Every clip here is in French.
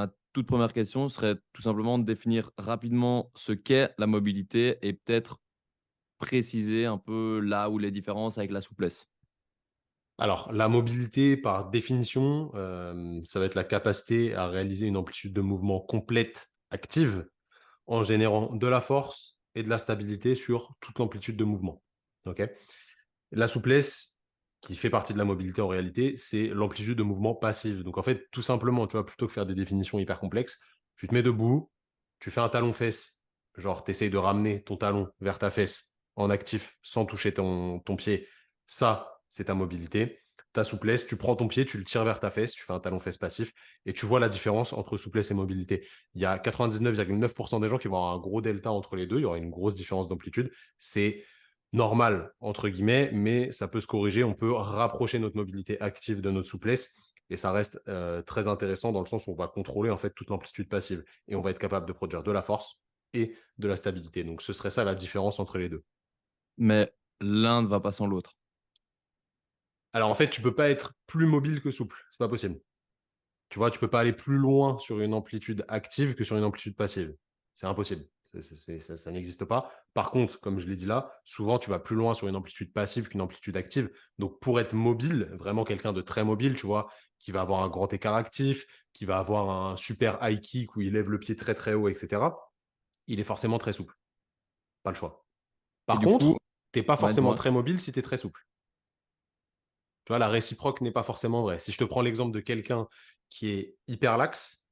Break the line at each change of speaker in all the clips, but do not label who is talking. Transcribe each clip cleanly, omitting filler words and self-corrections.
ma toute première question serait tout simplement de définir rapidement ce qu'est la mobilité et peut-être préciser un peu là où les différences avec la souplesse.
Alors, la mobilité, par définition, ça va être la capacité à réaliser une amplitude de mouvement complète, active, en générant de la force et de la stabilité sur toute l'amplitude de mouvement. Ok. La souplesse, qui fait partie de la mobilité en réalité, c'est l'amplitude de mouvement passive. Donc en fait, tout simplement, tu vois, plutôt que faire des définitions hyper complexes, tu te mets debout, tu fais un talon-fesse, genre tu essayes de ramener ton talon vers ta fesse en actif sans toucher ton pied. Ça, c'est ta mobilité. Ta souplesse, tu prends ton pied, tu le tires vers ta fesse, tu fais un talon-fesse passif et tu vois la différence entre souplesse et mobilité. Il y a 99,9% des gens qui vont avoir un gros delta entre les deux, il y aura une grosse différence d'amplitude. C'est normal, entre guillemets, mais ça peut se corriger. On peut rapprocher notre mobilité active de notre souplesse et ça reste très intéressant dans le sens où on va contrôler en fait toute l'amplitude passive et on va être capable de produire de la force et de la stabilité. Donc ce serait ça la différence entre les deux.
Mais l'un ne va pas sans l'autre.
Alors en fait, tu peux pas être plus mobile que souple, c'est pas possible. Tu vois, tu peux pas aller plus loin sur une amplitude active que sur une amplitude passive. C'est impossible. Ça n'existe pas. Par contre, comme je l'ai dit là, souvent tu vas plus loin sur une amplitude passive qu'une amplitude active. Donc pour être mobile, vraiment quelqu'un de très mobile, tu vois, qui va avoir un grand écart actif, qui va avoir un super high kick où il lève le pied très très haut, etc., il est forcément très souple. Pas le choix.
Et
Par
du coup,
contre, t'es pas
ouais,
forcément
dis-moi.
très mobile si tu es très souple. Tu vois, la réciproque n'est pas forcément vraie. Si je te prends l'exemple de quelqu'un qui est hyper laxe,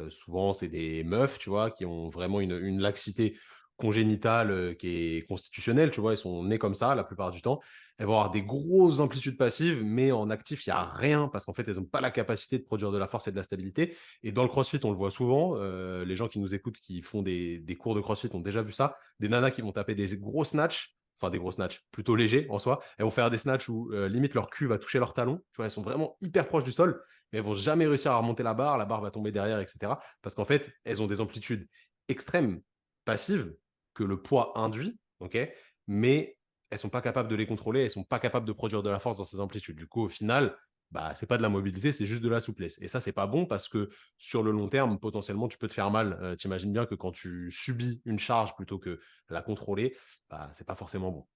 souvent c'est des meufs, tu vois, qui ont vraiment une laxité congénitale qui est constitutionnelle, tu vois, elles sont nées comme ça la plupart du temps. Elles vont avoir des grosses amplitudes passives, mais en actif, il n'y a rien parce qu'en fait, elles n'ont pas la capacité de produire de la force et de la stabilité. Et dans le CrossFit, on le voit souvent, les gens qui nous écoutent, qui font des cours de CrossFit ont déjà vu ça, des nanas qui vont taper des gros snatchs, enfin des gros snatchs, plutôt légers en soi. Elles vont faire des snatchs où limite leur cul va toucher leur talon. Tu vois, elles sont vraiment hyper proches du sol, mais elles vont jamais réussir à remonter la barre va tomber derrière, etc. Parce qu'en fait, elles ont des amplitudes extrêmes, passives, que le poids induit, ok, mais elles sont pas capables de les contrôler, elles sont pas capables de produire de la force dans ces amplitudes. Du coup, au final, bah, c'est pas de la mobilité, c'est juste de la souplesse. Et ça, c'est pas bon parce que sur le long terme, potentiellement, tu peux te faire mal. T'imagines bien que quand tu subis une charge plutôt que la contrôler, bah, c'est pas forcément bon.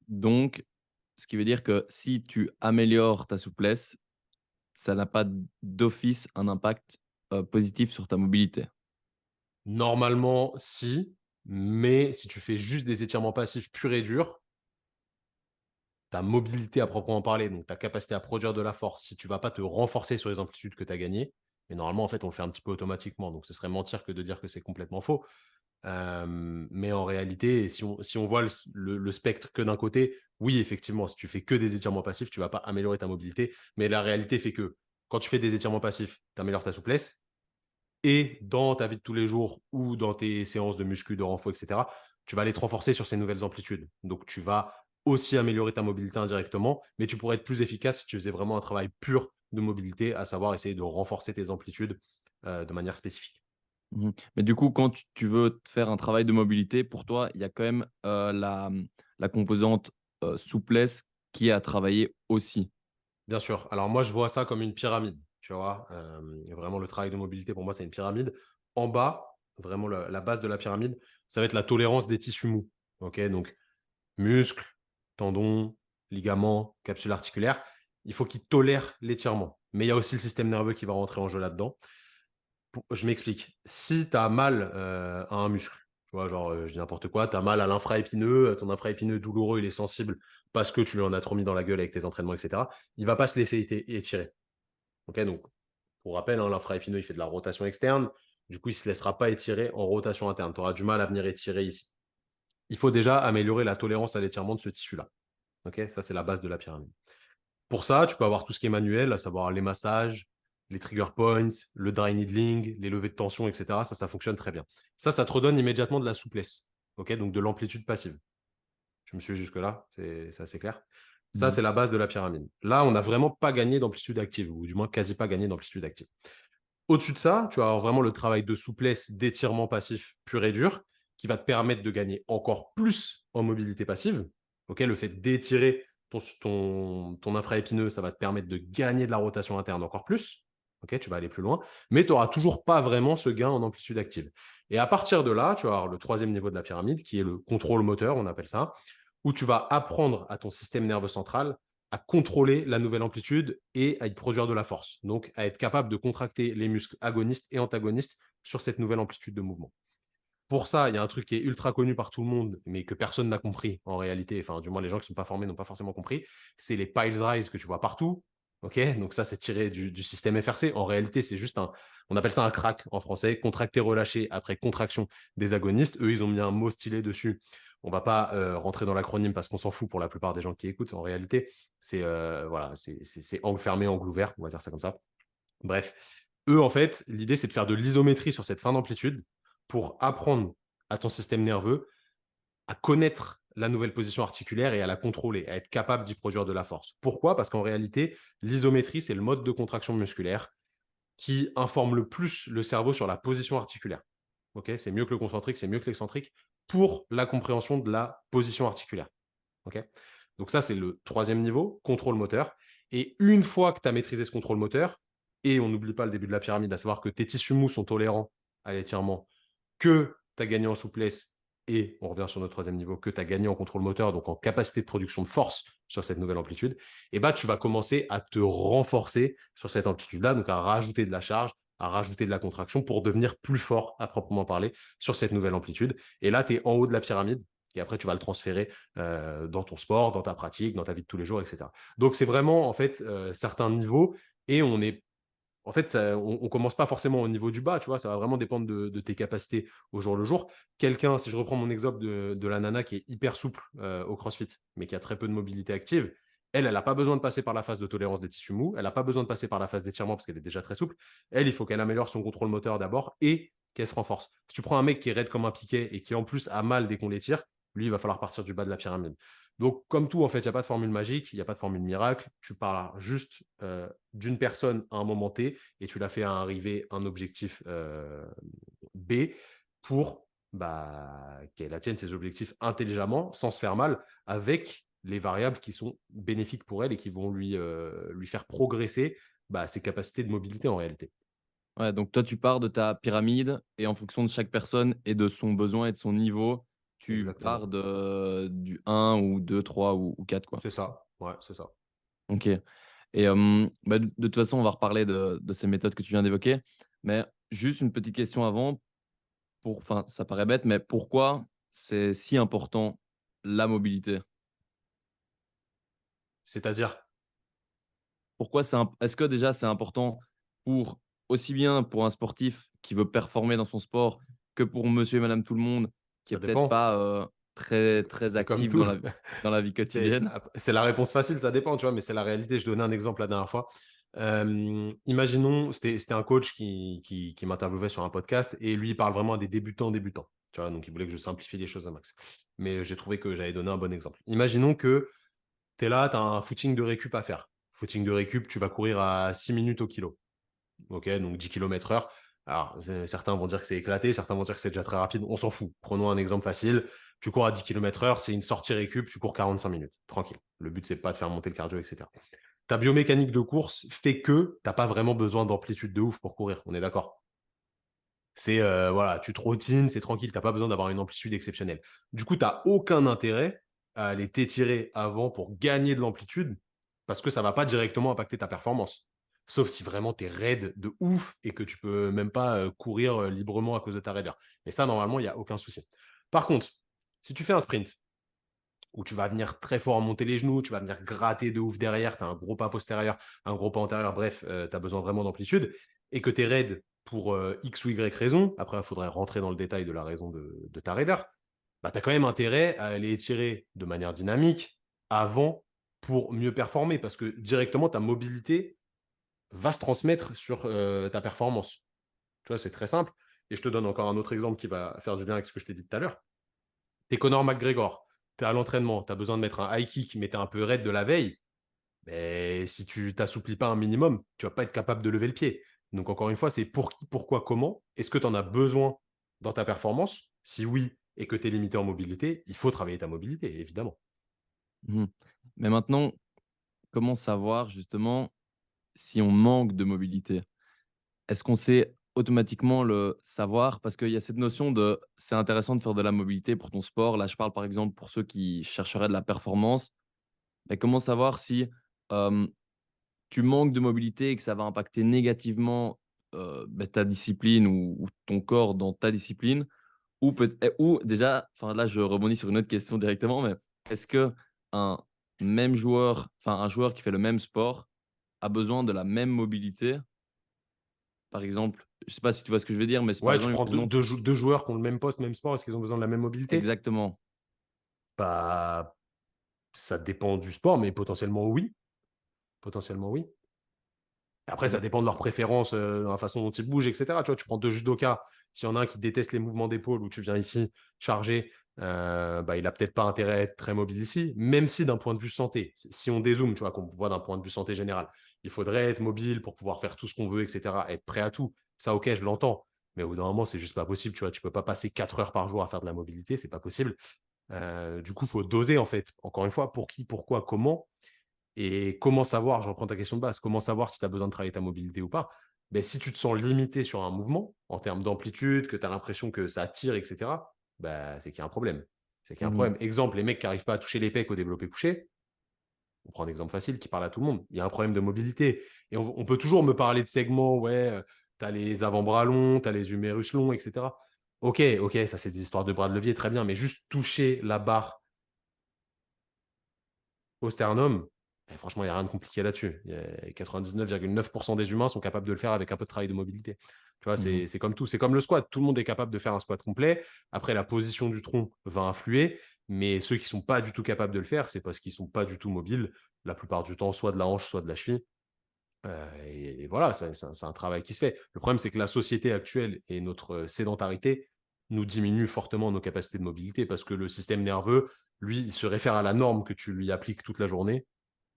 Donc, ce qui veut dire que si tu améliores ta souplesse, ça n'a pas d'office un impact positif sur ta mobilité.
Normalement, si, mais si tu fais juste des étirements passifs purs et durs, ta mobilité à proprement parler, donc ta capacité à produire de la force, si tu vas pas te renforcer sur les amplitudes que tu as gagnées, et normalement, en fait, on le fait un petit peu automatiquement, donc ce serait mentir que de dire que c'est complètement faux. Mais en réalité, si on voit le spectre que d'un côté, oui, effectivement, si tu fais que des étirements passifs, tu vas pas améliorer ta mobilité, mais la réalité fait que quand tu fais des étirements passifs, tu améliores ta souplesse, et dans ta vie de tous les jours ou dans tes séances de muscu, de renfort, etc., tu vas aller te renforcer sur ces nouvelles amplitudes. Donc, tu vas aussi améliorer ta mobilité indirectement, mais tu pourrais être plus efficace si tu faisais vraiment un travail pur de mobilité, à savoir essayer de renforcer tes amplitudes de manière spécifique.
Mmh. Mais du coup, quand tu veux faire un travail de mobilité, pour toi, il y a quand même, la composante, souplesse qui est à travailler aussi?
Bien sûr. Alors moi, je vois ça comme une pyramide, tu vois. Vraiment, le travail de mobilité, pour moi, c'est une pyramide. En bas, vraiment la base de la pyramide, ça va être la tolérance des tissus mous. Ok, donc muscles, tendons, ligaments, capsules articulaires. Il faut qu'ils tolèrent l'étirement. Mais il y a aussi le système nerveux qui va rentrer en jeu là-dedans. Je m'explique. Si tu as mal à un muscle, tu vois, genre, je dis n'importe quoi, tu as mal à l'infraépineux, ton infraépineux douloureux, il est sensible parce que tu lui en as trop mis dans la gueule avec tes entraînements, etc., il va pas se laisser étirer. Ok, donc, pour rappel, hein, l'infraépineux, il fait de la rotation externe. Du coup, il ne se laissera pas étirer en rotation interne. Tu auras du mal à venir étirer ici. Il faut déjà améliorer la tolérance à l'étirement de ce tissu-là. Ok, ça, c'est la base de la pyramide. Pour ça, tu peux avoir tout ce qui est manuel, à savoir les massages, les trigger points, le dry needling, les levées de tension, etc. Ça fonctionne très bien. Ça te redonne immédiatement de la souplesse. Ok, donc de l'amplitude passive. Je me suis jusque-là, c'est assez clair. Ça,
Mmh.
c'est la base de la pyramide. Là, on n'a vraiment pas gagné d'amplitude active, ou du moins quasi pas gagné d'amplitude active. Au-dessus de ça, tu vas avoir vraiment le travail de souplesse, d'étirement passif pur et dur, qui va te permettre de gagner encore plus en mobilité passive. Ok, le fait d'étirer ton infraépineux, ça va te permettre de gagner de la rotation interne encore plus. Ok, tu vas aller plus loin, mais tu n'auras toujours pas vraiment ce gain en amplitude active. Et à partir de là, tu vas avoir le troisième niveau de la pyramide, qui est le contrôle moteur, on appelle ça, où tu vas apprendre à ton système nerveux central à contrôler la nouvelle amplitude et à y produire de la force. Donc, à être capable de contracter les muscles agonistes et antagonistes sur cette nouvelle amplitude de mouvement. Pour ça, il y a un truc qui est ultra connu par tout le monde, mais que personne n'a compris en réalité, enfin, du moins les gens qui ne sont pas formés n'ont pas forcément compris, c'est les piles rise que tu vois partout. Ok, donc ça, c'est tiré du système FRC. En réalité, c'est juste on appelle ça un crack en français, contracté relâché après contraction des agonistes. Eux, ils ont mis un mot stylé dessus. On va pas rentrer dans l'acronyme parce qu'on s'en fout pour la plupart des gens qui écoutent. En réalité, c'est voilà, c'est angle fermé, angle ouvert, on va dire ça comme ça. Bref, eux, en fait, l'idée, c'est de faire de l'isométrie sur cette fin d'amplitude pour apprendre à ton système nerveux à connaître la nouvelle position articulaire et à la contrôler, à être capable d'y produire de la force. Pourquoi? Parce qu'en réalité, l'isométrie, c'est le mode de contraction musculaire qui informe le plus le cerveau sur la position articulaire. Okay, c'est mieux que le concentrique, c'est mieux que l'excentrique pour la compréhension de la position articulaire. Okay, donc ça, c'est le troisième niveau, contrôle moteur. Et une fois que tu as maîtrisé ce contrôle moteur, et on n'oublie pas le début de la pyramide, à savoir que tes tissus mous sont tolérants à l'étirement, que tu as gagné en souplesse, et on revient sur notre troisième niveau, que tu as gagné en contrôle moteur, donc en capacité de production de force sur cette nouvelle amplitude, et bah, tu vas commencer à te renforcer sur cette amplitude-là, donc à rajouter de la charge, à rajouter de la contraction pour devenir plus fort à proprement parler sur cette nouvelle amplitude. Et là, tu es en haut de la pyramide, et après, tu vas le transférer dans ton sport, dans ta pratique, dans ta vie de tous les jours, etc. Donc, c'est vraiment, en fait, certains niveaux, et on est en fait, on ne commence pas forcément au niveau du bas, tu vois, ça va vraiment dépendre de tes capacités au jour le jour. Quelqu'un, si je reprends mon exemple de la nana qui est hyper souple au CrossFit, mais qui a très peu de mobilité active, elle n'a pas besoin de passer par la phase de tolérance des tissus mous, elle n'a pas besoin de passer par la phase d'étirement parce qu'elle est déjà très souple. Elle, il faut qu'elle améliore son contrôle moteur d'abord et qu'elle se renforce. Si tu prends un mec qui est raide comme un piquet et qui en plus a mal dès qu'on l'étire, lui, il va falloir partir du bas de la pyramide. Donc, comme tout, en fait, il n'y a pas de formule magique, il n'y a pas de formule miracle. Tu parles juste d'une personne à un moment T et tu la fais arriver un objectif B pour qu'elle atteigne ses objectifs intelligemment, sans se faire mal, avec les variables qui sont bénéfiques pour elle et qui vont lui faire progresser ses capacités de mobilité en réalité.
Ouais, donc toi, tu pars de ta pyramide et en fonction de chaque personne et de son besoin et de son niveau, tu pars
Exactement.
du 1 ou 2, 3 ou 4, quoi.
C'est ça. Ouais, c'est ça.
OK. Et de toute façon, on va reparler de ces méthodes que tu viens d'évoquer. Mais juste une petite question avant, enfin, ça paraît bête, mais pourquoi c'est si important la mobilité?
C'est-à-dire,
Pourquoi est-ce que déjà c'est important pour aussi bien pour un sportif qui veut performer dans son sport que pour monsieur et madame tout le monde qui est
ça
peut-être
dépend.
pas, très, très
C'est comme
actif
tout.
dans la vie quotidienne?
C'est la réponse facile, ça dépend, tu vois, mais c'est la réalité. Je donnais un exemple la dernière fois. Imaginons, c'était un coach qui m'interviewait sur un podcast et lui, il parle vraiment à des débutants. Tu vois, donc il voulait que je simplifie les choses à max. Mais j'ai trouvé que j'avais donné un bon exemple. Imaginons que tu es là, tu as un footing de récup à faire. Footing de récup, tu vas courir à 6 minutes au kilo. Ok, donc 10 km heure. Alors, certains vont dire que c'est éclaté, certains vont dire que c'est déjà très rapide. On s'en fout. Prenons un exemple facile. Tu cours à 10 km heure, c'est une sortie récup, tu cours 45 minutes. Tranquille. Le but, c'est pas de faire monter le cardio, etc. Ta biomécanique de course fait que t'as pas vraiment besoin d'amplitude de ouf pour courir. On est d'accord. C'est voilà, tu trottines, c'est tranquille, t'as pas besoin d'avoir une amplitude exceptionnelle. Du coup, t'as aucun intérêt à aller t'étirer avant pour gagner de l'amplitude parce que ça va pas directement impacter ta performance. Sauf si vraiment tu es raide de ouf et que tu peux même pas courir librement à cause de ta raideur. Mais ça, normalement, il n'y a aucun souci. Par contre, si tu fais un sprint où tu vas venir très fort monter les genoux, tu vas venir gratter de ouf derrière, tu as un gros pas postérieur, un gros pas antérieur, bref, tu as besoin vraiment d'amplitude, et que tu es raide pour X ou Y raison, après il faudrait rentrer dans le détail de la raison de ta raideur, bah, tu as quand même intérêt à aller étirer de manière dynamique avant pour mieux performer, parce que directement ta mobilité va se transmettre sur ta performance. Tu vois, c'est très simple. Et je te donne encore un autre exemple qui va faire du lien avec ce que je t'ai dit tout à l'heure. T'es Conor McGregor, t'es à l'entraînement, t'as besoin de mettre un high kick, mais t'es un peu raide de la veille. Mais si tu t'assouplis pas un minimum, tu vas pas être capable de lever le pied. Donc encore une fois, c'est pour qui, pourquoi, comment. Est-ce que tu en as besoin dans ta performance? Si oui, et que tu es limité en mobilité, il faut travailler ta mobilité, évidemment.
Mmh. Mais maintenant, comment savoir justement si on manque de mobilité? est-ce qu'on sait automatiquement le savoir? Parce qu'il y a cette notion de c'est intéressant de faire de la mobilité pour ton sport. Là, je parle par exemple pour ceux qui chercheraient de la performance. Mais comment savoir si hem, tu manques de mobilité et que ça va impacter négativement ta discipline ou ton corps dans ta discipline? Ou déjà, enfin là, je rebondis sur une autre question directement, mais est-ce que un même joueur, enfin un joueur qui fait le même sport a besoin de la même mobilité? Par exemple, je sais pas si tu vois ce que je veux dire, mais si par
Ouais, tu
exemple,
prends
imaginons
deux joueurs qui ont le même poste, même sport, est-ce qu'ils ont besoin de la même mobilité?
exactement.
Bah, ça dépend du sport, mais potentiellement oui. Potentiellement oui. Après, ça
Exa
dépend de leurs préférences, dans la façon dont ils bougent, etc. Tu vois, tu prends deux judokas, s'il y en a un qui déteste les mouvements d'épaule, où tu viens ici charger, bah, il a peut-être pas intérêt à être très mobile ici, même si d'un point de vue santé, si on dézoome, tu vois, qu'on voit d'un point de vue santé général, il faudrait être mobile pour pouvoir faire tout ce qu'on veut, etc., être prêt à tout. Ça, ok, je l'entends. Mais au bout d'un moment, c'est juste pas possible, tu vois. Tu peux pas passer 4 heures par jour à faire de la mobilité, c'est pas possible. Du coup, il faut doser, en fait. Encore une fois, pour qui, pourquoi, comment. Et comment savoir, je reprends ta question de base, comment savoir si tu as besoin de travailler ta mobilité ou pas? Ben, si tu te sens limité sur un mouvement, en termes d'amplitude, que tu as l'impression que ça tire, etc., ben, c'est qu'il y a un problème. C'est qu'il y a un
mmh
problème. Exemple, les mecs qui n'arrivent pas à toucher les pecs au développé couché, on prend un exemple facile qui parle à tout le monde. Il y a un problème de mobilité. Et on peut toujours me parler de segments, ouais, tu as les avant-bras longs, tu as les humérus longs, etc. Ok, ok, ça c'est des histoires de bras de levier, très bien, mais juste toucher la barre au sternum, franchement, il n'y a rien de compliqué là-dessus. 99,9% des humains sont capables de le faire avec un peu de travail de mobilité. Tu vois,
mh.
c'est comme tout. C'est comme le squat. Tout le monde est capable de faire un squat complet. Après, la position du tronc va influer. Mais ceux qui ne sont pas du tout capables de le faire, c'est parce qu'ils ne sont pas du tout mobiles. La plupart du temps, soit de la hanche, soit de la cheville. Et voilà, c'est un travail qui se fait. Le problème, c'est que la société actuelle et notre sédentarité nous diminuent fortement nos capacités de mobilité parce que le système nerveux, lui, il se réfère à la norme que tu lui appliques toute la journée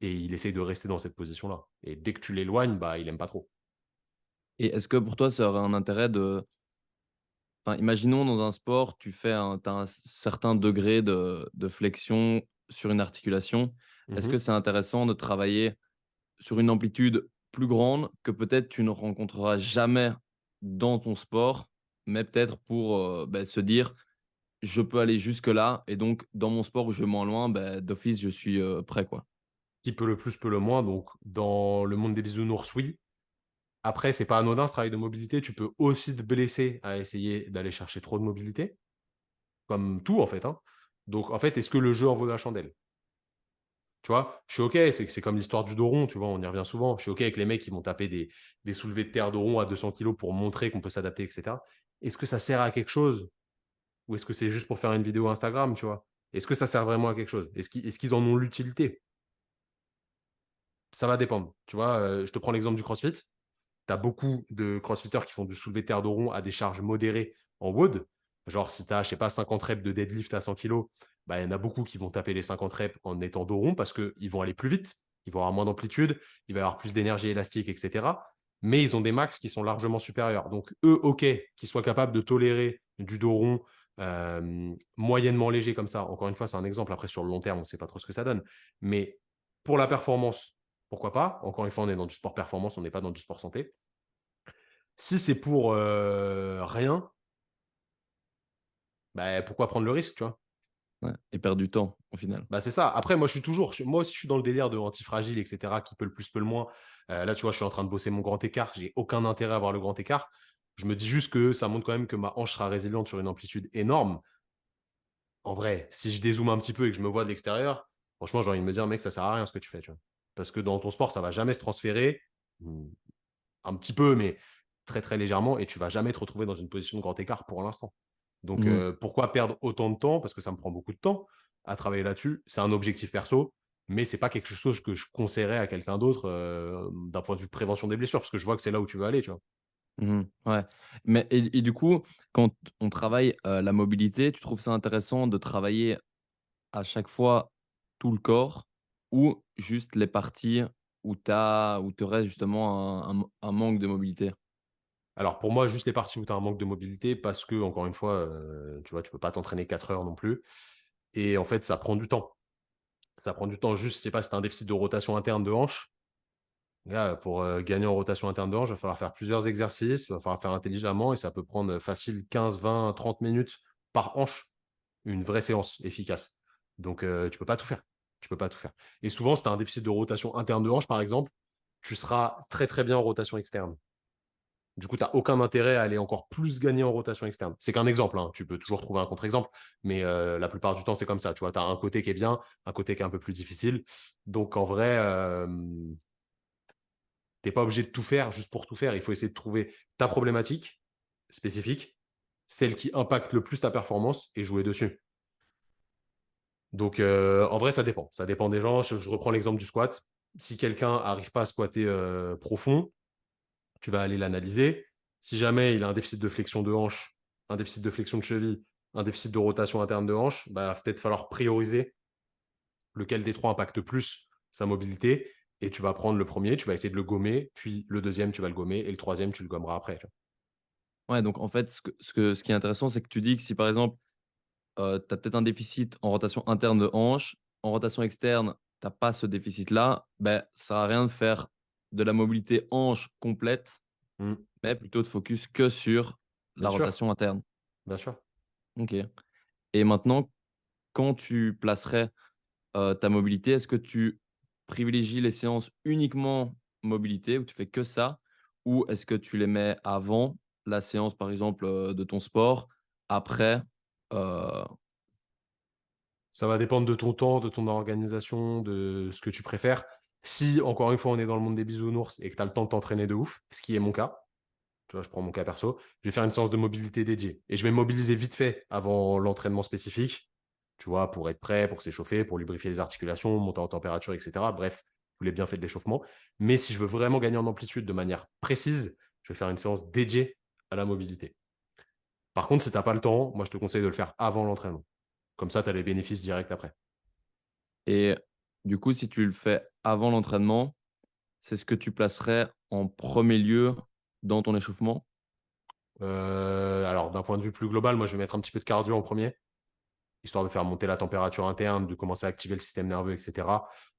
et il essaye de rester dans cette position-là. Et dès que tu l'éloignes, bah, il aime pas trop.
Et est-ce que pour toi, ça aurait un intérêt de enfin, imaginons dans un sport, tu as un certain degré de flexion sur une articulation. Est-ce que
Mhm.
c'est intéressant de travailler sur une amplitude plus grande que peut-être tu ne rencontreras jamais dans ton sport, mais peut-être pour, se dire: «Je peux aller jusque-là et donc dans mon sport où je vais moins loin, d'office je suis, prêt, quoi».
Qui peut le plus, peut le moins. Donc, dans le monde des bisounours, oui. Après, c'est pas anodin ce travail de mobilité. Tu peux aussi te blesser à essayer d'aller chercher trop de mobilité, comme tout en fait, hein. Donc, en fait, est-ce que le jeu en vaut la chandelle? Tu vois, je suis OK, c'est comme l'histoire du dos rond, tu vois, on y revient souvent. Je suis OK avec les mecs qui vont taper des soulevés de terre dos rond à 200 kilos pour montrer qu'on peut s'adapter, etc. Est-ce que ça sert à quelque chose ou est-ce que c'est juste pour faire une vidéo Instagram, tu vois? Est-ce que ça sert vraiment à quelque chose? Est-ce qu'ils en ont l'utilité? Ça va dépendre. Tu vois, je te prends l'exemple du CrossFit. Tu as beaucoup de crossfitters qui font du soulevé de terre dos rond à des charges modérées en WOD. Genre, si tu as, je sais pas, 50 reps de deadlift à 100 kilos, bah, il y en a beaucoup qui vont taper les 50 reps en étant dos rond parce qu'ils vont aller plus vite, ils vont avoir moins d'amplitude, il va y avoir plus d'énergie élastique, etc. Mais ils ont des max qui sont largement supérieurs. Donc, eux, OK, qu'ils soient capables de tolérer du dos rond moyennement léger comme ça. Encore une fois, c'est un exemple. Après, sur le long terme, on ne sait pas trop ce que ça donne. Mais pour la performance, pourquoi pas? Encore une fois, on est dans du sport performance, on n'est pas dans du sport santé. Si c'est pour rien, bah, pourquoi prendre le risque, tu vois?
Ouais et perdre du temps au final.
Bah, c'est ça. Après, moi, moi aussi, je suis dans le délire de antifragile, etc., qui peut le plus, peut le moins. Là, tu vois, je suis en train de bosser mon grand écart. J'ai aucun intérêt à avoir le grand écart. Je me dis juste que ça montre quand même que ma hanche sera résiliente sur une amplitude énorme. En vrai, si je dézoome un petit peu et que je me vois de l'extérieur, franchement, j'ai envie de me dire, mec, ça sert à rien ce que tu fais, tu vois. Parce que dans ton sport, ça va jamais se transférer. Un petit peu, mais très, très légèrement, et tu vas jamais te retrouver dans une position de grand écart pour l'instant. Donc,
Mmh.
pourquoi perdre autant de temps? Parce que ça me prend beaucoup de temps à travailler là-dessus. C'est un objectif perso, mais c'est pas quelque chose que je conseillerais à quelqu'un d'autre d'un point de vue prévention des blessures, parce que je vois que c'est là où tu veux aller, tu vois.
Mmh. Ouais. Mais et du coup, quand on travaille, la mobilité, tu trouves ça intéressant de travailler à chaque fois tout le corps ou juste les parties où tu aurais justement un manque de mobilité?
Alors, pour moi, juste les parties où tu as un manque de mobilité, parce que, encore une fois, tu vois, tu peux pas t'entraîner 4 heures non plus. Et en fait, ça prend du temps. Ça prend du temps. Juste, je sais pas si tu as un déficit de rotation interne de hanche. Là, pour gagner en rotation interne de hanche, il va falloir faire plusieurs exercices, il va falloir faire intelligemment et ça peut prendre facile 15, 20, 30 minutes par hanche, une vraie séance efficace. Donc, tu peux pas tout faire. Tu peux pas tout faire. Et souvent, si tu as un déficit de rotation interne de hanche, par exemple, tu seras très, très bien en rotation externe. Du coup, tu n'as aucun intérêt à aller encore plus gagner en rotation externe. C'est qu'un exemple, hein. Tu peux toujours trouver un contre-exemple, mais la plupart du temps, c'est comme ça. Tu vois, tu as un côté qui est bien, un côté qui est un peu plus difficile. Donc, en vrai, tu n'es pas obligé de tout faire juste pour tout faire. Il faut essayer de trouver ta problématique spécifique, celle qui impacte le plus ta performance et jouer dessus. Donc, en vrai, ça dépend. Ça dépend des gens. Je reprends l'exemple du squat. Si quelqu'un n'arrive pas à squatter profond, tu vas aller l'analyser. Si jamais il a un déficit de flexion de hanche, un déficit de flexion de cheville, un déficit de rotation interne de hanche, bah, il va peut-être falloir prioriser lequel des trois impacte plus sa mobilité. Et tu vas prendre le premier, tu vas essayer de le gommer, puis le deuxième, tu vas le gommer, et le troisième, tu le gommeras après. Tu
Ouais, donc en fait, ce qui est intéressant, c'est que tu dis que si par exemple, tu as peut-être un déficit en rotation interne de hanche, en rotation externe, tu as pas ce déficit-là, ben, ça sert à rien de faire de la mobilité hanche complète,
vois. Mm.
mais plutôt de focus que sur la
Bien sûr,
rotation interne.
bien sûr.
OK. Et maintenant, quand tu placerais, ta mobilité, est-ce que tu privilégies les séances uniquement mobilité, où tu fais que ça? Ou est-ce que tu les mets avant la séance, par exemple, de ton sport, après, heu
Ça va dépendre de ton temps, de ton organisation, de ce que tu préfères. Si, encore une fois, on est dans le monde des bisounours et que tu as le temps de t'entraîner de ouf, ce qui est mon cas, tu vois, je prends mon cas perso, je vais faire une séance de mobilité dédiée. Et je vais me mobiliser vite fait avant l'entraînement spécifique, tu vois, pour être prêt, pour s'échauffer, pour lubrifier les articulations, monter en température, etc. Bref, tous les bienfaits de l'échauffement. Mais si je veux vraiment gagner en amplitude de manière précise, je vais faire une séance dédiée à la mobilité. Par contre, si tu n'as pas le temps, moi, je te conseille de le faire avant l'entraînement. Comme ça, tu as les bénéfices directs après.
et du coup, si tu le fais avant l'entraînement, c'est ce que tu placerais en premier lieu dans ton échauffement?
Alors, d'un point de vue plus global, moi, je vais mettre un petit peu de cardio en premier, histoire de faire monter la température interne, de commencer à activer le système nerveux, etc.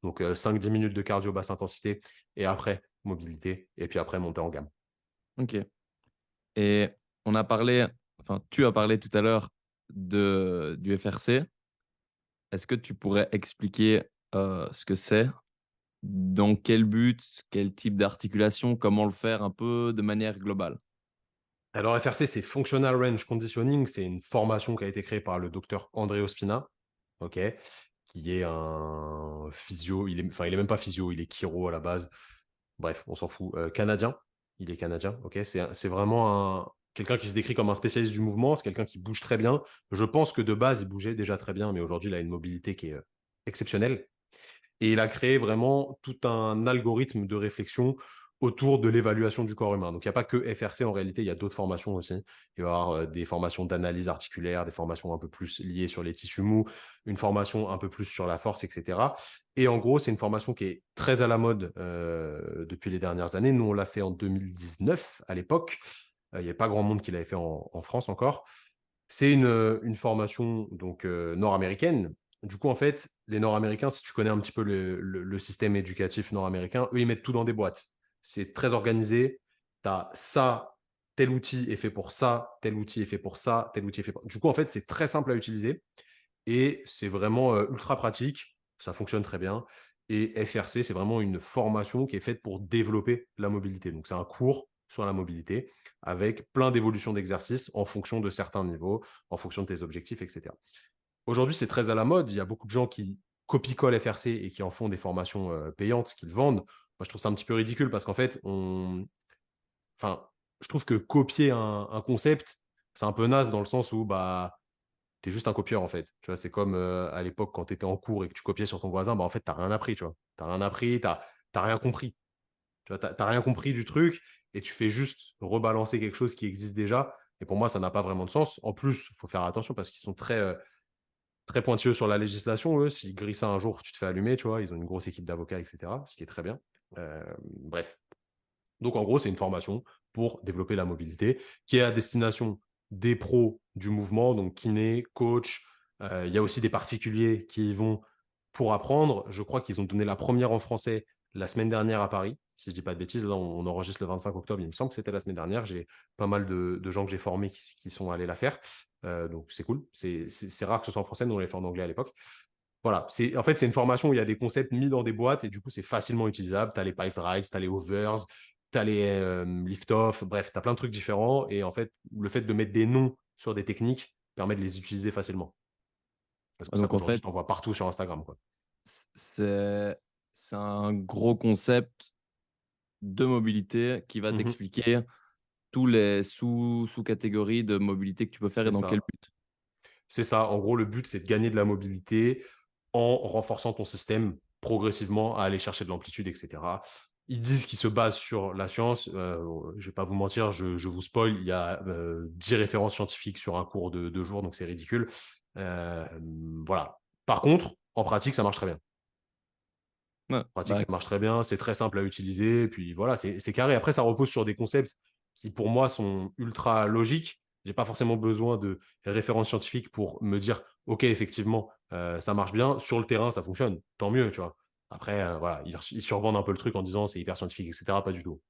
Donc, 5-10 minutes de cardio basse intensité, et après, mobilité, et puis après, monter en gamme.
OK. Et on a parlé, enfin, tu as parlé tout à l'heure du FRC. Est-ce que tu pourrais expliquer, ce que c'est? Dans quel but? Quel type d'articulation? Comment le faire un peu de manière globale?
Alors, FRC, c'est Functional Range Conditioning. C'est une formation qui a été créée par le docteur André Ospina, ok, qui est un physio. Enfin, il est même pas physio, il est chiro à la base. Bref, on s'en fout. Canadien. Il est canadien, ok. C'est vraiment quelqu'un qui se décrit comme un spécialiste du mouvement. C'est quelqu'un qui bouge très bien. Je pense que de base, il bougeait déjà très bien, mais aujourd'hui, il a une mobilité qui est exceptionnelle. Et il a créé vraiment tout un algorithme de réflexion autour de l'évaluation du corps humain. Donc, il n'y a pas que FRC en réalité, il y a d'autres formations aussi. Il va y avoir des formations d'analyse articulaire, des formations un peu plus liées sur les tissus mous, une formation un peu plus sur la force, etc. Et en gros, c'est une formation qui est très à la mode depuis les dernières années. Nous, on l'a fait en 2019 à l'époque. Il n'y a pas grand monde qui l'avait fait en France encore. C'est une formation donc nord-américaine. Du coup, en fait, les Nord-Américains, si tu connais un petit peu le système éducatif nord-américain, eux, ils mettent tout dans des boîtes. C'est très organisé. Tu as ça, tel outil est fait pour ça, tel outil est fait pour ça, tel outil est fait pour... Du coup, en fait, c'est très simple à utiliser et c'est vraiment ultra pratique. Ça fonctionne très bien. Et FRC, c'est vraiment une formation qui est faite pour développer la mobilité. Donc, c'est un cours sur la mobilité avec plein d'évolutions d'exercices en fonction de certains niveaux, en fonction de tes objectifs, etc. Aujourd'hui, c'est très à la mode. Il y a beaucoup de gens qui copient-collent FRC et qui en font des formations payantes, qu'ils vendent. Moi, je trouve ça un petit peu ridicule parce qu'en fait, enfin, je trouve que copier un concept, c'est un peu naze dans le sens où bah, tu es juste un copieur en fait. Tu vois, c'est comme à l'époque quand tu étais en cours et que tu copiais sur ton voisin, bah, en fait, tu n'as rien appris. Tu vois, tu rien appris, tu n'as rien compris. Tu vois, t'as rien compris du truc et tu fais juste rebalancer quelque chose qui existe déjà. Et pour moi, ça n'a pas vraiment de sens. En plus, il faut faire attention parce qu'ils sont très pointilleux sur la législation. Eux, s'ils grillent ça un jour, tu te fais allumer. Tu vois, ils ont une grosse équipe d'avocats, etc. Ce qui est très bien. Bref. Donc, en gros, c'est une formation pour développer la mobilité qui est à destination des pros du mouvement, donc kiné, coach. Il y a aussi des particuliers qui y vont pour apprendre. Je crois qu'ils ont donné la première en français la semaine dernière à Paris. si je dis pas de bêtises. Là, on enregistre le 25 octobre. Il me semble que c'était la semaine dernière. J'ai pas mal de gens que j'ai formés qui sont allés la faire. Donc, c'est cool. C'est rare que ce soit en français. Nous, on l'avait fait en anglais à l'époque. Voilà. En fait, c'est une formation où il y a des concepts mis dans des boîtes et du coup, c'est facilement utilisable. Tu as les pipes rides, tu as les overs, tu as les lift-off. Bref, tu as plein de trucs différents. Et en fait, le fait de mettre des noms sur des techniques permet de les utiliser facilement. Parce que
Ouais,
ça,
donc en
aujourd'hui,
fait,
tu en vois partout sur Instagram, quoi.
c'est un gros concept de mobilité qui va
Mhm.
t'expliquer tous les sous-catégories de mobilité que tu peux faire et
C'est
dans quel
ça.
but.
C'est ça. En gros, le but, c'est de gagner de la mobilité en renforçant ton système progressivement à aller chercher de l'amplitude, etc. Ils disent qu'ils se basent sur la science. Je ne vais pas vous mentir, je vous spoil. Il y a 10 références scientifiques sur un cours de 2 jours, donc c'est ridicule. Euh, voilà. Par contre, en pratique, ça marche très bien.
Ouais,
En pratique,
bah,
ça marche très bien. C'est très simple à utiliser. Puis voilà, c'est carré. Après, ça repose sur des concepts qui, pour moi, sont ultra logiques. J'ai pas forcément besoin de références scientifiques pour me dire, OK, effectivement, ça marche bien. Sur le terrain, ça fonctionne. Tant mieux, tu vois. Après, voilà, ils survendent un peu le truc en disant c'est hyper scientifique, etc. Pas du tout.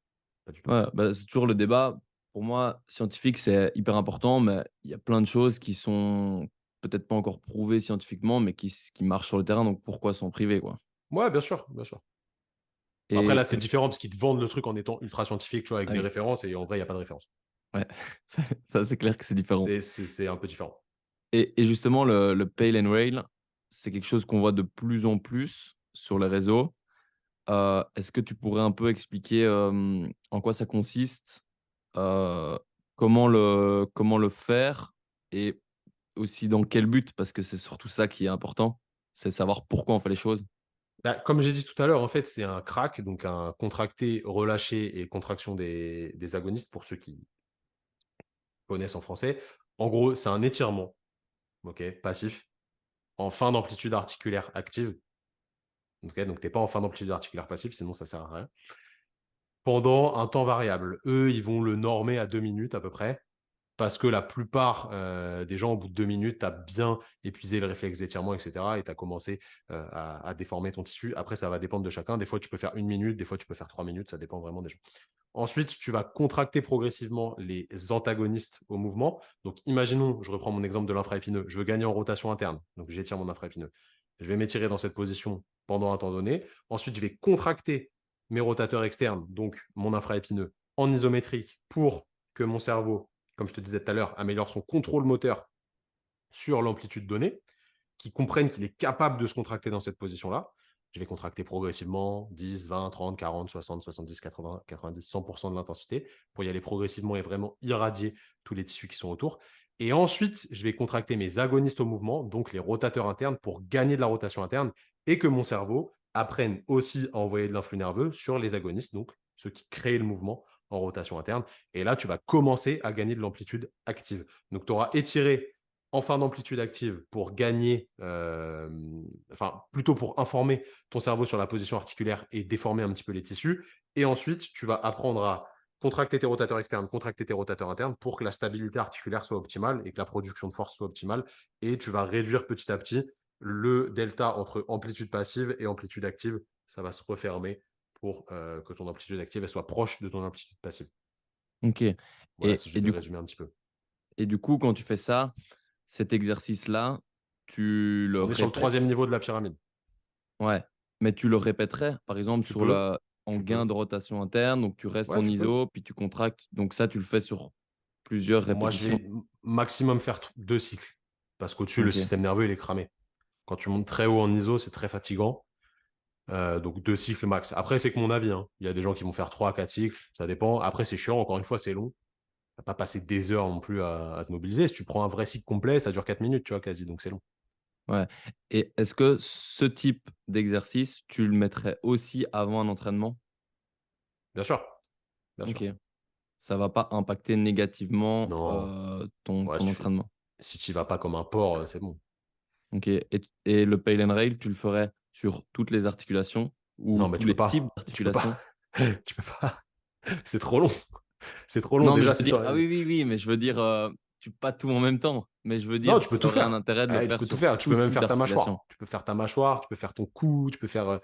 Pas du tout.
ouais, bah, c'est toujours le débat. Pour moi, scientifique, c'est hyper important, mais il y a plein de choses qui sont peut-être pas encore prouvées scientifiquement, mais qui marchent sur le terrain, donc pourquoi s'en priver, quoi.
Ouais, bien sûr, bien sûr. Après, là,
Et,
c'est différent parce qu'ils te vendent le truc en étant ultra scientifique, tu vois, avec
ah
des
oui,
références, et en vrai, il n'y a pas de référence.
ouais, ça c'est clair que c'est différent.
C'est un peu différent.
Et justement, le Pale and Rail, c'est quelque chose qu'on voit de plus en plus sur les réseaux. Est-ce que tu pourrais un peu expliquer en quoi ça consiste, euh, comment le faire et aussi dans quel but? Parce que c'est surtout ça qui est important, c'est savoir pourquoi on fait les choses.
Bah, comme j'ai dit tout à l'heure, en fait, c'est un crack, donc un contracté, relâché et contraction des agonistes pour ceux qui connaissent en français. En gros, c'est un étirement, ok, passif, en fin d'amplitude articulaire active. Ok, donc, tu n'es pas en fin d'amplitude articulaire passive, sinon ça sert à rien. Pendant un temps variable. Eux, ils vont le normer à 2 minutes à peu près. Parce que la plupart des gens, au bout de 2 minutes, tu as bien épuisé le réflexe d'étirement, etc. Et tu as commencé à déformer ton tissu. Après, ça va dépendre de chacun. Des fois, tu peux faire 1 minute, des fois, tu peux faire 3 minutes. Ça dépend vraiment des gens. Ensuite, tu vas contracter progressivement les antagonistes au mouvement. Donc, imaginons, je reprends mon exemple de l'infraépineux. Je veux gagner en rotation interne. Donc, j'étire mon infraépineux. Je vais m'étirer dans cette position pendant un temps donné. Ensuite, je vais contracter mes rotateurs externes, donc mon infraépineux, en isométrique pour que mon cerveau, comme je te disais tout à l'heure, améliore son contrôle moteur sur l'amplitude donnée, qui comprenne qu'il est capable de se contracter dans cette position-là. Je vais contracter progressivement 10, 20, 30, 40, 60, 70, 80, 90, 100% de l'intensité pour y aller progressivement et vraiment irradier tous les tissus qui sont autour. Et ensuite, je vais contracter mes agonistes au mouvement, donc les rotateurs internes, pour gagner de la rotation interne et que mon cerveau apprenne aussi à envoyer de l'influx nerveux sur les agonistes, donc ceux qui créent le mouvement en rotation interne. Et là, tu vas commencer à gagner de l'amplitude active. Donc, tu auras étiré en fin d'amplitude active pour gagner, enfin plutôt pour informer ton cerveau sur la position articulaire et déformer un petit peu les tissus. Et ensuite, tu vas apprendre à contracter tes rotateurs externes, contracter tes rotateurs internes pour que la stabilité articulaire soit optimale et que la production de force soit optimale. Et tu vas réduire petit à petit le delta entre amplitude passive et amplitude active. Ça va se refermer pour que ton amplitude active elle soit proche de ton amplitude passive.
Ok.
Voilà si je
Et
devais
du coup,
résumer un petit peu.
quand tu fais ça, cet exercice-là, tu le
On est sur le troisième
répètes.
niveau de la pyramide.
Ouais, mais tu le répéterais, par exemple,
Tu peux,
en
tu
gain
peux.
de rotation interne, donc tu restes
Ouais,
en
tu peux.
ISO, puis tu contractes. Donc ça, tu le fais sur plusieurs
Moi, je
répétitions.
vais maximum faire 2 cycles. Parce qu'au-dessus, le
Ok.
système nerveux, il est cramé. Quand tu montes très haut en ISO, c'est très fatigant. Donc 2 cycles max. Après, c'est que mon avis, hein. Il y a des gens qui vont faire 3, 4 cycles. Ça dépend. Après, c'est chiant. Encore une fois, c'est long. Tu vas pas passer des heures non plus à te mobiliser. Si tu prends un vrai cycle complet, ça dure 4 minutes, tu vois, quasi. Donc c'est long.
Ouais. Et est-ce que ce type d'exercice, tu le mettrais aussi avant un entraînement?
Bien sûr. Bien
Ok.
sûr.
Ça va pas impacter négativement
Non. Ouais,
ton entraînement.
si tu vas pas comme un porc, c'est bon.
Ok. Et le Pale and Rail, tu le ferais sur toutes les articulations ou
Non, mais
tous
tu peux
les types
pas. Tu peux
d'articulations?
pas. Tu peux pas. C'est trop long. C'est trop long.
Non, mais je
Déjà,
veux
si
dire,
toi.
ah oui, oui, oui, mais je veux dire, pas tout en même temps. Mais je veux
Non,
dire,
tu peux
ça
tout
aurait un
faire.
intérêt de le
Tu
faire
peux tout
sur
faire. Tu
tout
peux même
type
faire ta
d'articulation.
mâchoire. Tu peux faire ta mâchoire, tu peux faire ton cou, tu peux faire.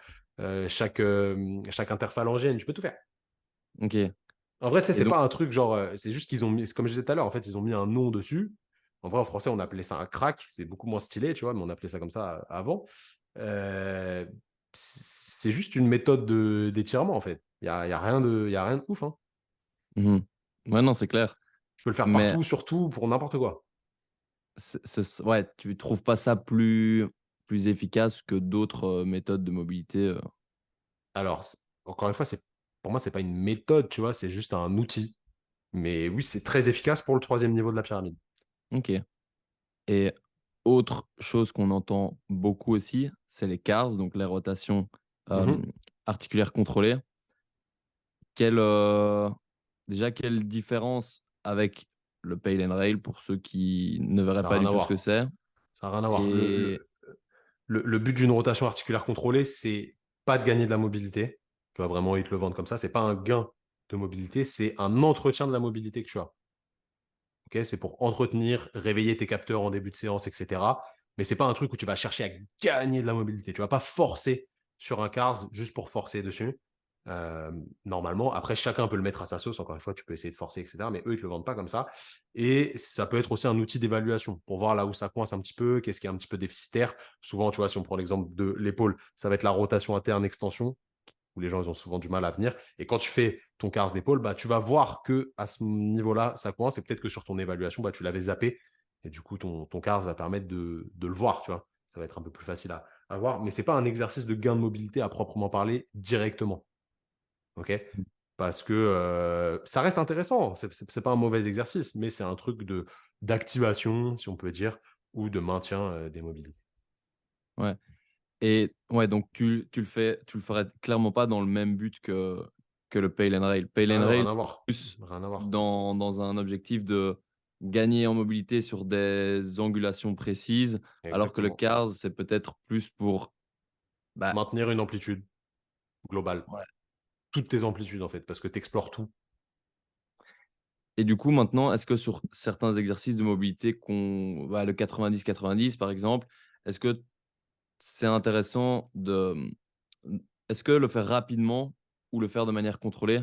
chaque interphalangienne, tu peux tout faire.
Ok.
En vrai, tu sais,
Et
c'est
donc,
pas un truc genre, c'est juste qu'ils ont mis, c'est comme je disais tout à l'heure, en fait, ils ont mis un nom dessus. En vrai, en français, on appelait ça un crack, c'est beaucoup moins stylé, tu vois, mais on appelait ça comme ça avant. Euh, c'est juste une méthode d'étirement, en fait. Il y a rien de ouf, hein.
mhm. Ouais, non, c'est clair.
Tu peux le faire
Mais
partout, surtout, pour n'importe quoi.
ouais, tu trouves pas ça plus efficace que d'autres méthodes de mobilité
Alors, encore une fois, pour moi, c'est pas une méthode, tu vois, c'est juste un outil. Mais oui, c'est très efficace pour le troisième niveau de la pyramide.
Ok. Et autre chose qu'on entend beaucoup aussi, c'est les CARS, donc les rotations euh,
Mhm.
articulaires contrôlées. Quelle, déjà, quelle différence avec le Pale and Rail pour ceux qui ne verraient
Ça n'a
pas
rien
du
à
tout ce que
voir.
c'est?
Ça n'a rien à voir.
Et
Le but d'une rotation articulaire contrôlée, c'est pas de gagner de la mobilité. Tu vois, vraiment, ils te le vendent comme ça. C'est pas un gain de mobilité, c'est un entretien de la mobilité que tu as. Ok, c'est pour entretenir, réveiller tes capteurs en début de séance, etc. Mais c'est pas un truc où tu vas chercher à gagner de la mobilité. Tu vas pas forcer sur un CARS juste pour forcer dessus. Euh, Normalement, après, chacun peut le mettre à sa sauce. Encore une fois, tu peux essayer de forcer, etc. Mais eux, ils te le vendent pas comme ça. Et ça peut être aussi un outil d'évaluation pour voir là où ça coince un petit peu, qu'est-ce qui est un petit peu déficitaire. Souvent, tu vois, si on prend l'exemple de l'épaule, ça va être la rotation interne-extension où les gens ils ont souvent du mal à venir. Et quand tu fais ton quart d'épaule, bah, tu vas voir que à ce niveau-là, ça coince. Et peut-être que sur ton évaluation, bah, tu l'avais zappé. Et du coup, ton quart va permettre de le voir. Tu vois, ça va être un peu plus facile à voir. Mais c'est pas un exercice de gain de mobilité à proprement parler directement. OK? Parce que ça reste intéressant. C'est pas un mauvais exercice, mais c'est un truc d'activation, si on peut dire, ou de maintien des mobilités.
ouais. Et ouais, donc tu le ferais clairement pas dans le même but que le Pale and Rail. Pale
Ah
and
non, rien
Rail,
à voir.
plus
Rien à voir.
dans un objectif de gagner en mobilité sur des angulations précises, alors que le
Exactement.
CARS, c'est peut-être plus pour. Bah,
Maintenir une amplitude globale.
ouais.
Toutes tes amplitudes, en fait, parce que tu explores tout.
Et du coup, maintenant, est-ce que sur certains exercices de mobilité, le 90-90 par exemple, est-ce que c'est intéressant est-ce que le faire rapidement ou le faire de manière contrôlée,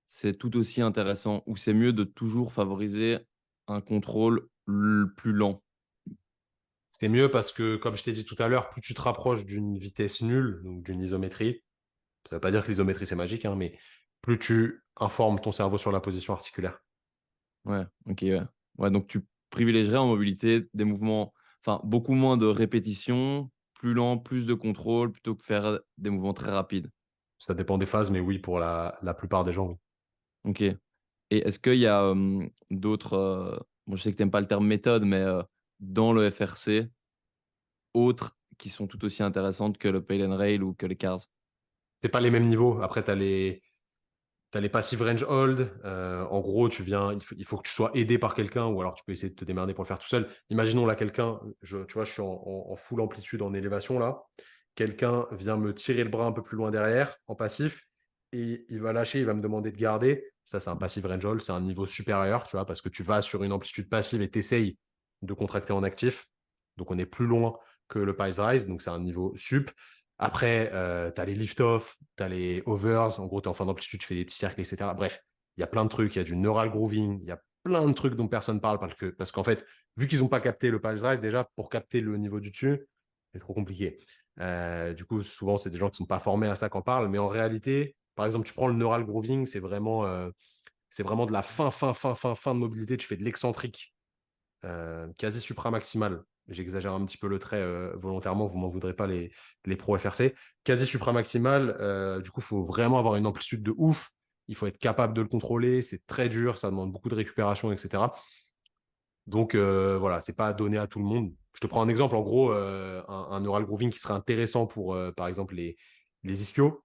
c'est tout aussi intéressant, ou c'est mieux de toujours favoriser un contrôle plus lent?
C'est mieux parce que, comme je t'ai dit tout à l'heure, plus tu te rapproches d'une vitesse nulle, donc d'une isométrie, ça ne veut pas dire que l'isométrie c'est magique, hein, mais plus tu informes ton cerveau sur la position articulaire.
Ouais, ok, ouais. Ouais, donc tu privilégierais en mobilité des mouvements, enfin beaucoup moins de répétitions, plus lent, plus de contrôle, plutôt que faire des mouvements très rapides.
Ça dépend des phases, mais oui, pour la plupart des gens, oui.
Ok. Et est-ce qu'il y a d'autres, bon, je sais que tu n'aimes pas le terme méthode, mais dans le FRC, autres qui sont tout aussi intéressantes que le Pale and Rail ou que les CARS?
C'est pas les mêmes niveaux. Après, t'as les passive range hold. En gros, il faut que tu sois aidé par quelqu'un ou alors tu peux essayer de te démerder pour le faire tout seul. Imaginons là quelqu'un, tu vois, je suis en full amplitude en élévation là. Quelqu'un vient me tirer le bras un peu plus loin derrière en passif et il va lâcher, il va me demander de garder. Ça, c'est un passive range hold, c'est un niveau supérieur, tu vois, parce que tu vas sur une amplitude passive et t'essayes de contracter en actif. Donc, on est plus loin que le Pies Rise, donc c'est un niveau sup. Après, tu as les lift-off, tu as les overs. En gros, tu es en fin d'amplitude, tu fais des petits cercles, etc. Bref, il y a plein de trucs. Il y a du neural grooving. Il y a plein de trucs dont personne parle parce qu'en fait, vu qu'ils n'ont pas capté le pulse drive, déjà, pour capter le niveau du dessus, c'est trop compliqué. Du coup, souvent, c'est des gens qui ne sont pas formés à ça qu'en parlent. Mais en réalité, par exemple, tu prends le neural grooving, c'est vraiment de la fin de mobilité. Tu fais de l'excentrique quasi supramaximal. J'exagère un petit peu le trait volontairement, vous m'en voudrez pas les pros FRC. Quasi supramaximal, du coup, il faut vraiment avoir une amplitude de ouf. Il faut être capable de le contrôler. C'est très dur, ça demande beaucoup de récupération, etc. Donc voilà, c'est pas donné à tout le monde. Je te prends un exemple. En gros, un neural grooving qui serait intéressant pour, par exemple, les ischios.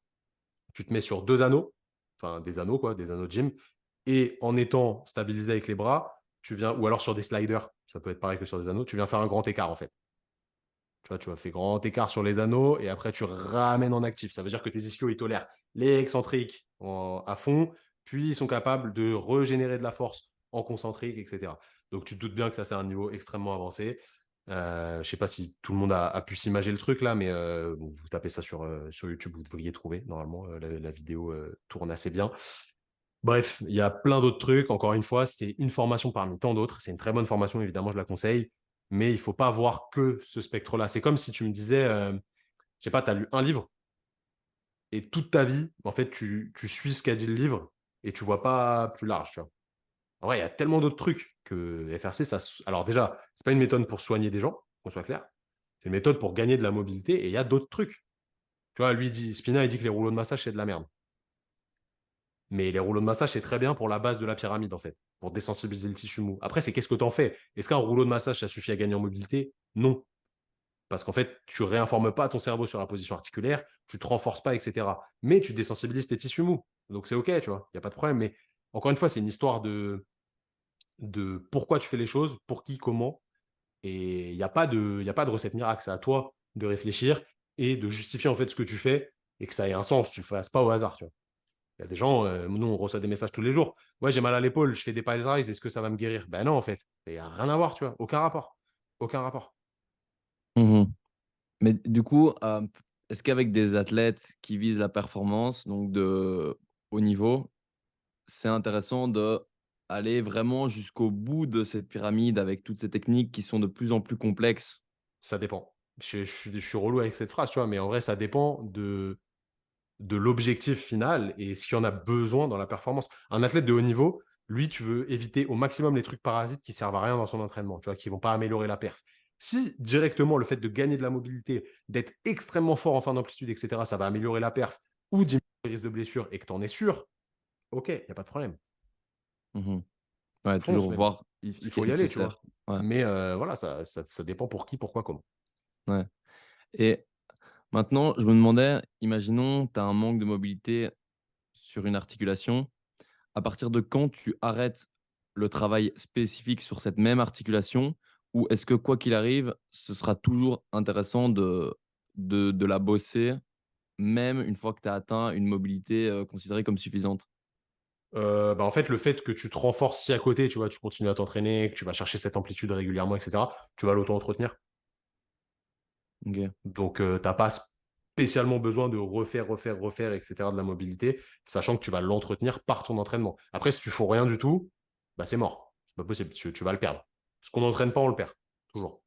Tu te mets sur deux anneaux, enfin des anneaux, quoi, des anneaux de gym, et en étant stabilisé avec les bras, tu viens, ou alors sur des sliders, ça peut être pareil que sur des anneaux, tu viens faire un grand écart en fait. Tu vois, tu vas faire grand écart sur les anneaux et après tu ramènes en actif. Ça veut dire que tes ischios, ils tolèrent les excentriques à fond, puis ils sont capables de régénérer de la force en concentrique, etc. Donc tu te doutes bien que ça, c'est un niveau extrêmement avancé. Je sais pas si tout le monde a pu s'imager le truc là, mais bon, vous tapez ça sur YouTube, vous devriez trouver. Normalement, la vidéo tourne assez bien. Bref, il y a plein d'autres trucs. Encore une fois, c'est une formation parmi tant d'autres. C'est une très bonne formation, évidemment, je la conseille. Mais il faut pas voir que ce spectre-là. C'est comme si tu me disais, je sais pas, tu as lu un livre et toute ta vie, en fait, tu suis ce qu'a dit le livre et tu vois pas plus large, tu vois. En vrai, il y a tellement d'autres trucs que FRC, alors déjà, c'est pas une méthode pour soigner des gens, qu'on soit clair. C'est une méthode pour gagner de la mobilité et il y a d'autres trucs. Tu vois, Spina, il dit que les rouleaux de massage, c'est de la merde. Mais les rouleaux de massage, c'est très bien pour la base de la pyramide, en fait, pour désensibiliser le tissu mou. Après, c'est qu'est-ce que tu en fais? Est-ce qu'un rouleau de massage, ça suffit à gagner en mobilité? Non. Parce qu'en fait, tu réinformes pas ton cerveau sur la position articulaire, tu te renforces pas, etc. Mais tu désensibilises tes tissus mous. Donc c'est OK, tu vois, il n'y a pas de problème. Mais encore une fois, c'est une histoire de pourquoi tu fais les choses, pour qui, comment. Et il y a pas de recette miracle. C'est à toi de réfléchir et de justifier en fait ce que tu fais et que ça ait un sens. Tu ne le fasses pas au hasard, tu vois. Il y a des gens, nous, on reçoit des messages tous les jours. Ouais, j'ai mal à l'épaule, je fais des piles rise, est-ce que ça va me guérir? Ben non, en fait. Il n'y a rien à voir, tu vois. Aucun rapport. Aucun rapport.
Mhm. Mais du coup, est-ce qu'avec des athlètes qui visent la performance, donc de haut niveau, c'est intéressant de aller vraiment jusqu'au bout de cette pyramide avec toutes ces techniques qui sont de plus en plus complexes?
Ça dépend. Je suis relou avec cette phrase, tu vois, mais en vrai, ça dépend de l'objectif final et ce qu'il y en a besoin dans la performance. Un athlète de haut niveau, lui, tu veux éviter au maximum les trucs parasites qui servent à rien dans son entraînement, tu vois, qui vont pas améliorer la perf. Si directement le fait de gagner de la mobilité, d'être extrêmement fort en fin d'amplitude, etc., ça va améliorer la perf ou diminuer le risque de blessure et que tu en es sûr, ok, il n'y a pas de problème.
Mhm. Ouais,
Fonce
toujours
même.
voir ce
Il
qui est
faut y aller, tu
nécessaire.
vois.
Ouais,
Mais voilà, ça dépend pour qui, pourquoi, comment.
ouais. Et maintenant, je me demandais, imaginons, tu as un manque de mobilité sur une articulation. À partir de quand tu arrêtes le travail spécifique sur cette même articulation? Ou est-ce que quoi qu'il arrive, ce sera toujours intéressant de la bosser, même une fois que tu as atteint une mobilité considérée comme suffisante?
Bah, en fait, le fait que tu te renforces si à côté, tu vois, tu continues à t'entraîner, que tu vas chercher cette amplitude régulièrement, etc., tu vas l'auto-entretenir.
Ok.
Donc, t'as pas spécialement besoin de refaire, etc., de la mobilité, sachant que tu vas l'entretenir par ton entraînement. Après, si tu fais rien du tout, bah, c'est mort. C'est pas possible. Tu vas le perdre. Ce qu'on n'entraîne pas, on le perd. Toujours.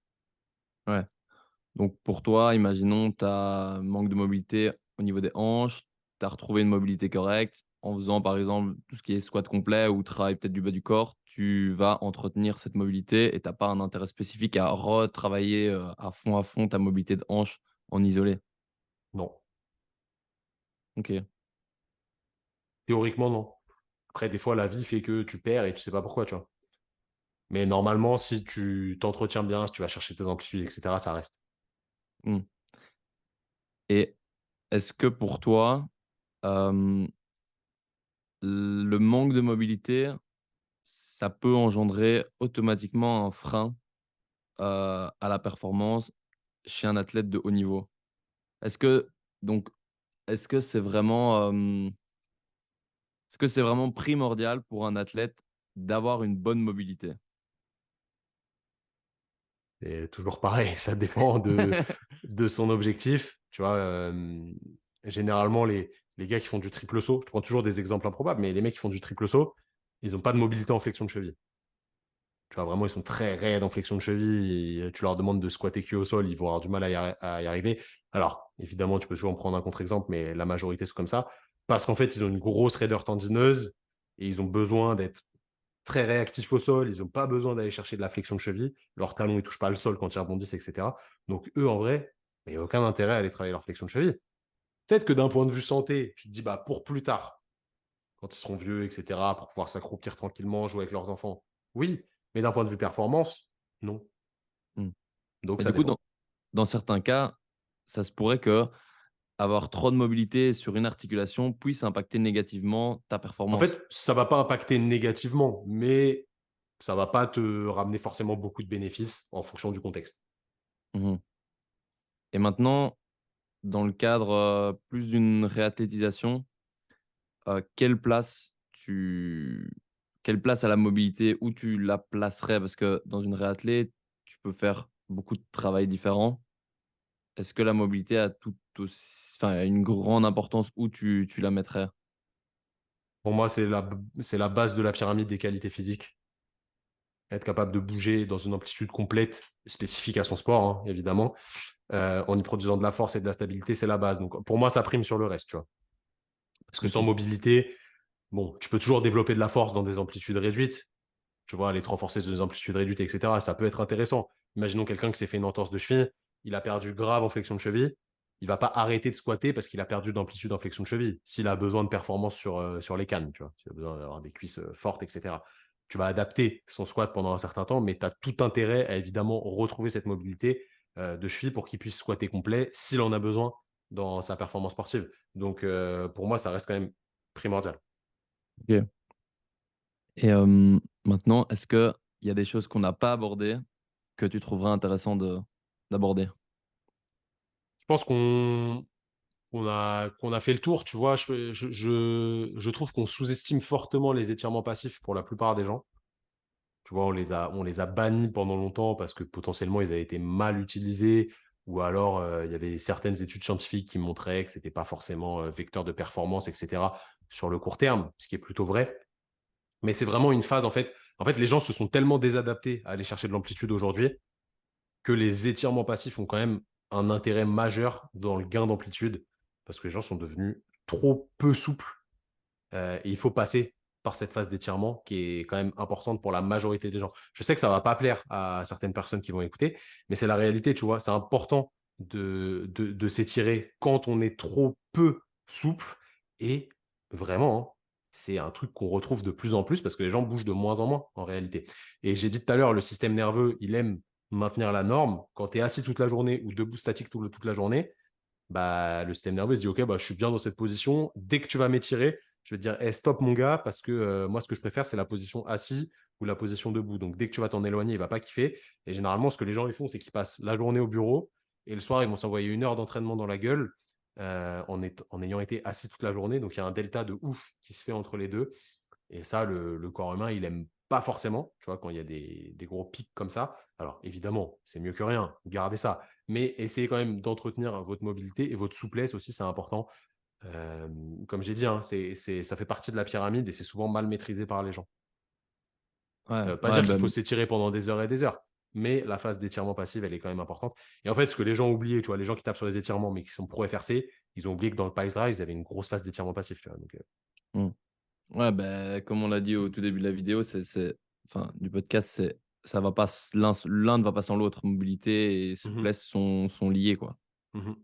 Ouais. Donc pour toi, imaginons, tu as manque de mobilité au niveau des hanches, tu as retrouvé une mobilité correcte en faisant par exemple tout ce qui est squat complet ou travail peut-être du bas du corps, tu vas entretenir cette mobilité et tu n'as pas un intérêt spécifique à retravailler à fond ta mobilité de hanche en isolé.
Non.
Ok.
Théoriquement, non. Après, des fois, la vie fait que tu perds et tu sais pas pourquoi, tu vois. Mais normalement, si tu t'entretiens bien, si tu vas chercher tes amplitudes, etc., ça reste.
Hmm. Et est-ce que pour toi, euh, le manque de mobilité, ça peut engendrer automatiquement un frein à la performance chez un athlète de haut niveau? Est-ce que donc est-ce que c'est vraiment, est-ce que c'est vraiment primordial pour un athlète d'avoir une bonne mobilité?
Et toujours pareil, ça dépend de son objectif. Tu vois, généralement, les gars qui font du triple saut, je prends toujours des exemples improbables, mais les mecs qui font du triple saut, ils n'ont pas de mobilité en flexion de cheville. Tu vois, vraiment, ils sont très raides en flexion de cheville. Et tu leur demandes de squatter cul au sol, ils vont avoir du mal à y arriver. Alors, évidemment, tu peux toujours en prendre un contre-exemple, mais la majorité, c'est comme ça. Parce qu'en fait, ils ont une grosse raideur tendineuse et ils ont besoin d'être très réactifs au sol, ils n'ont pas besoin d'aller chercher de la flexion de cheville, leurs talons ne touchent pas le sol quand ils rebondissent, etc. Donc eux, en vrai, il n'y a aucun intérêt à aller travailler leur flexion de cheville. Peut-être que d'un point de vue santé, tu te dis, bah, pour plus tard, quand ils seront vieux, etc., pour pouvoir s'accroupir tranquillement, jouer avec leurs enfants, oui, mais d'un point de vue performance, non.
Mmh.
Donc
Mais
ça
du coup,
dépend.
dans certains cas, ça se pourrait que avoir trop de mobilité sur une articulation puisse impacter négativement ta
En
performance.
fait, ça ne va pas impacter négativement, mais ça ne va pas te ramener forcément beaucoup de bénéfices en fonction du contexte.
Mmh. Et maintenant, dans le cadre, plus d'une réathlétisation, quelle place quelle place à la mobilité, où tu la placerais? Parce que dans une réathlée, tu peux faire beaucoup de travail différent. Est-ce que la mobilité a tout aussi enfin, a une grande importance où tu la mettrais?
Pour moi, c'est la base de la pyramide des qualités physiques. Être capable de bouger dans une amplitude complète, spécifique à son sport, hein, évidemment, en y produisant de la force et de la stabilité, c'est la base. Donc, pour moi, ça prime sur le reste, tu vois. Parce que sans
OK.
mobilité, bon, tu peux toujours développer de la force dans des amplitudes réduites. Tu vois, aller te renforcer sur des amplitudes réduites, etc. Ça peut être intéressant. Imaginons quelqu'un qui s'est fait une entorse de cheville, il a perdu grave en flexion de cheville. Il va pas arrêter de squatter parce qu'il a perdu d'amplitude en flexion de cheville. S'il a besoin de performance sur les cannes, tu vois, s'il a besoin d'avoir des cuisses fortes, etc. Tu vas adapter son squat pendant un certain temps, mais tu as tout intérêt à évidemment retrouver cette mobilité de cheville pour qu'il puisse squatter complet s'il en a besoin dans sa performance sportive. Donc, pour moi, ça reste quand même primordial.
OK. Et maintenant, est-ce qu'il y a des choses qu'on n'a pas abordées, que tu trouverais intéressant d'aborder?
Je pense qu'on a fait le tour, tu vois. Je trouve qu'on sous-estime fortement les étirements passifs pour la plupart des gens. Tu vois, on les a bannis pendant longtemps parce que potentiellement ils avaient été mal utilisés ou alors il y avait certaines études scientifiques qui montraient que c'était pas forcément vecteur de performance, etc. sur le court terme, ce qui est plutôt vrai. Mais c'est vraiment une phase, en fait. En fait, les gens se sont tellement désadaptés à aller chercher de l'amplitude aujourd'hui que les étirements passifs ont quand même un intérêt majeur dans le gain d'amplitude parce que les gens sont devenus trop peu souples et il faut passer par cette phase d'étirement qui est quand même importante pour la majorité des gens. Je sais que ça ne va pas plaire à certaines personnes qui vont écouter, mais c'est la réalité, tu vois. C'est important de s'étirer quand on est trop peu souple et vraiment, hein, c'est un truc qu'on retrouve de plus en plus parce que les gens bougent de moins en moins en réalité. Et j'ai dit tout à l'heure, le système nerveux, il aime maintenir la norme. Quand tu es assis toute la journée ou debout statique toute la journée, bah, le système nerveux se dit, OK, bah, je suis bien dans cette position. Dès que tu vas m'étirer, je vais te dire, hey, stop mon gars, parce que moi, ce que je préfère, c'est la position assis ou la position debout. Donc, dès que tu vas t'en éloigner, il va pas kiffer. Et généralement, ce que les gens ils font, c'est qu'ils passent la journée au bureau et le soir, ils vont s'envoyer 1 heure d'entraînement dans la gueule en ayant été assis toute la journée. Donc, il y a un delta de ouf qui se fait entre les deux. Et ça, le corps humain, il aime pas forcément, tu vois, quand il y a des gros pics comme ça. Alors, évidemment, c'est mieux que rien, gardez ça. Mais essayez quand même d'entretenir votre mobilité et votre souplesse aussi, c'est important. Euh, Comme j'ai dit, hein, ça fait partie de la pyramide et c'est souvent mal maîtrisé par les gens.
Ouais,
Ça ne veut pas
ouais,
dire qu'il
bah,
faut s'étirer pendant des heures et des heures, mais la phase d'étirement passif, elle est quand même importante. Et en fait, ce que les gens ont oublié, tu vois, les gens qui tapent sur les étirements, mais qui sont pro FRC, ils ont oublié que dans le Pies Rise, il y avait une grosse phase d'étirement passif. Tu vois, donc,
mmh. Ouais, bah, comme on l'a dit au tout début de la vidéo, enfin, du podcast, ça va pas l'un ne va pas sans l'autre. Mobilité et
mhm,
souplesse sont liés, quoi.
mhm.